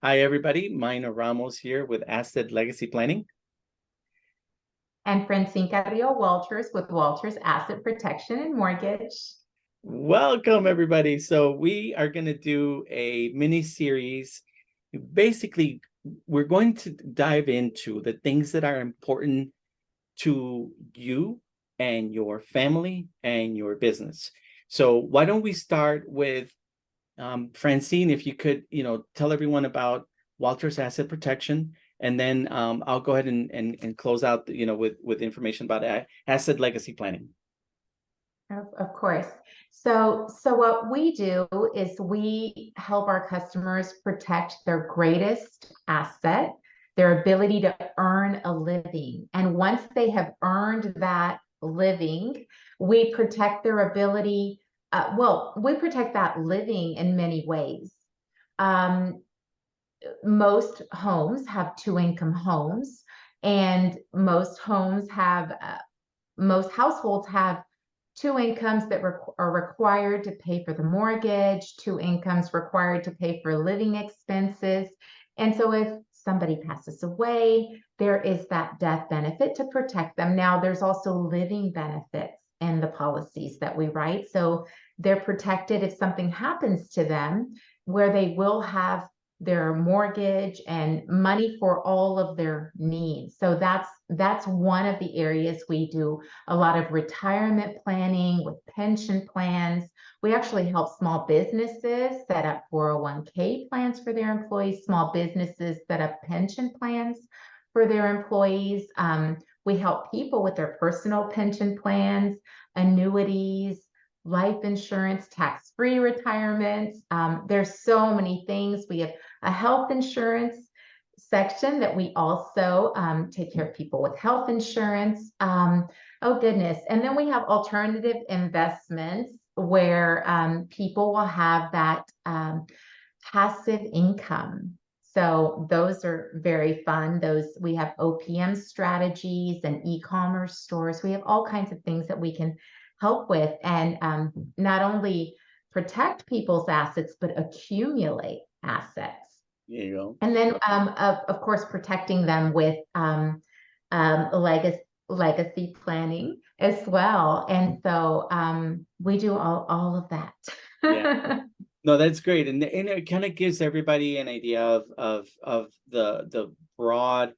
Hi, everybody. Mina Ramos here with Asset Legacy Planning. And Francine Walters with Walters Asset Protection and Mortgage. Welcome, everybody. So we are going to do a mini series. Basically, we're going to dive into the things that are important to you and your family and your business. So why don't we start with Francine, if you could, tell everyone about Walters Asset Protection, and then I'll go ahead and close out, with information about asset legacy planning. Of course. So what we do is we help our customers protect their greatest asset, their ability to earn a living. And once they have earned that living, we protect their ability. We protect that living in many ways. Um, Most homes have two-income homes, and most households have two incomes that are required to pay for the mortgage, two incomes required to pay for living expenses. And so if somebody passes away, there is that death benefit to protect them. Now, there's also living benefits in the policies that we write. So they're protected if something happens to them, where they will have their mortgage and money for all of their needs. So that's one of the areas we do a lot of retirement planning with pension plans. We actually help small businesses set up 401k plans for their employees, small businesses set up pension plans for their employees. We help people with their personal pension plans, annuities, life insurance, tax-free retirements. There's so many things. We have a health insurance section that we also take care of people with health insurance. Oh goodness. And then we have alternative investments where people will have that passive income. So those are very fun. We have OPM strategies and e-commerce stores. We have all kinds of things that we can help with and not only protect people's assets, but accumulate assets. There you go. And then, of course, protecting them with legacy planning as well. And so we do all of Yeah. that. No, that's great, and it kind of gives everybody an idea of the broad,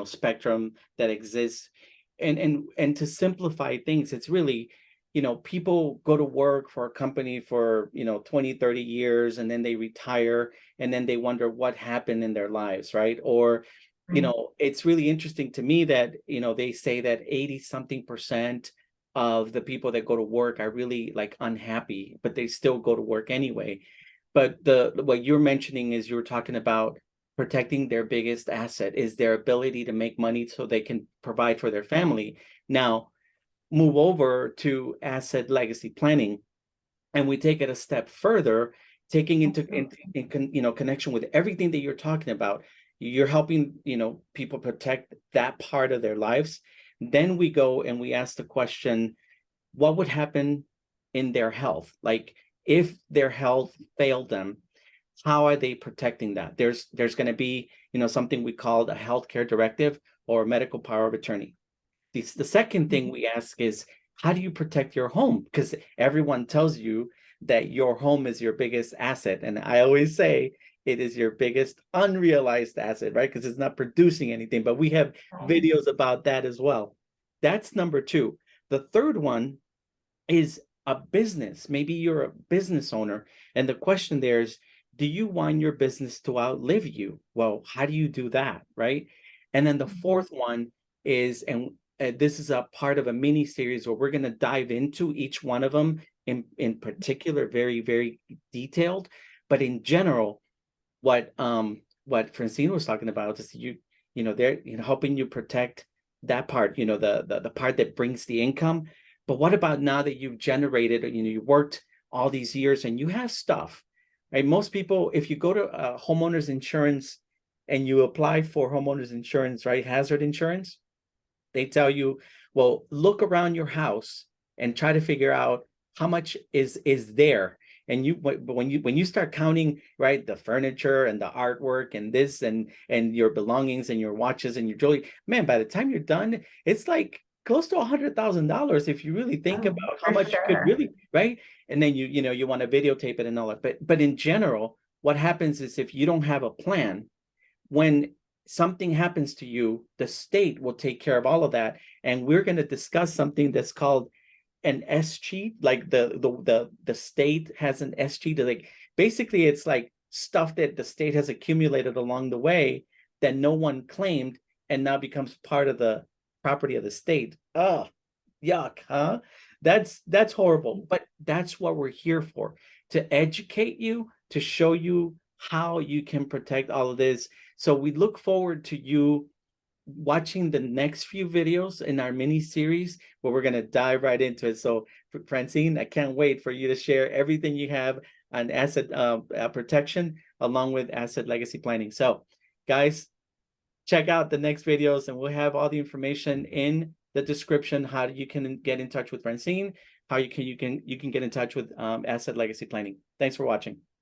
spectrum that exists, and to simplify things, it's really, people go to work for a company for 20, 30 years, and then they retire, and then they wonder what happened in their lives, right? Or, Right. it's really interesting to me that they say that 80 something percent of the people that go to work are really like unhappy, but they still go to work anyway. But what you're mentioning is you were talking about protecting their biggest asset is their ability to make money so they can provide for their family. Now, move over to asset legacy planning, and we take it a step further, taking into connection with everything that you're talking about. You're helping people protect that part of their lives. Then we go and we ask the question, what would happen in their health? Like if their health failed them, how are they protecting that? There's going to be something we call a healthcare directive or medical power of attorney. The second thing we ask is, how do you protect your home? Because everyone tells you that your home is your biggest asset. And I always say it is your biggest unrealized asset, right? Because it's not producing anything. But we have videos about that as well. That's number two. The third one is a business. Maybe you're a business owner. And the question there is, do you want your business to outlive you? Well, how do you do that, right? And then the fourth one is, and this is a part of a mini series where we're going to dive into each one of them in particular, very, very detailed. But in general, what Francine was talking about is they're helping you protect that part, the part that brings the income. But what about now that you've generated, you worked all these years and you have stuff, right? Most people, if you go to homeowners insurance and you apply for homeowners insurance, right, hazard insurance, they tell you, well, look around your house and try to figure out how much is there. And but when you start counting, right, the furniture and the artwork and this and your belongings and your watches and your jewelry, man, by the time you're done, it's like close to $100,000 if you really think Oh, about how for much you could sure. really, right? And then you want to videotape it and all that. But in general, what happens is if you don't have a plan, when something happens to you, the state will take care of all of that. And we're going to discuss something that's called an S cheat. Like the state has an S cheat. Like basically it's like stuff that the state has accumulated along the way that no one claimed and now becomes part of the property of the state. Oh, yuck, huh? That's horrible. But that's what we're here for, to educate you, to show you how you can protect all of this. So we look forward to you watching the next few videos in our mini series where we're going to dive right into it. So Francine, I can't wait for you to share everything you have on asset protection along with asset legacy planning. So guys, check out the next videos and we'll have all the information in the description, how you can get in touch with Francine, how you can get in touch with asset legacy planning. Thanks for watching.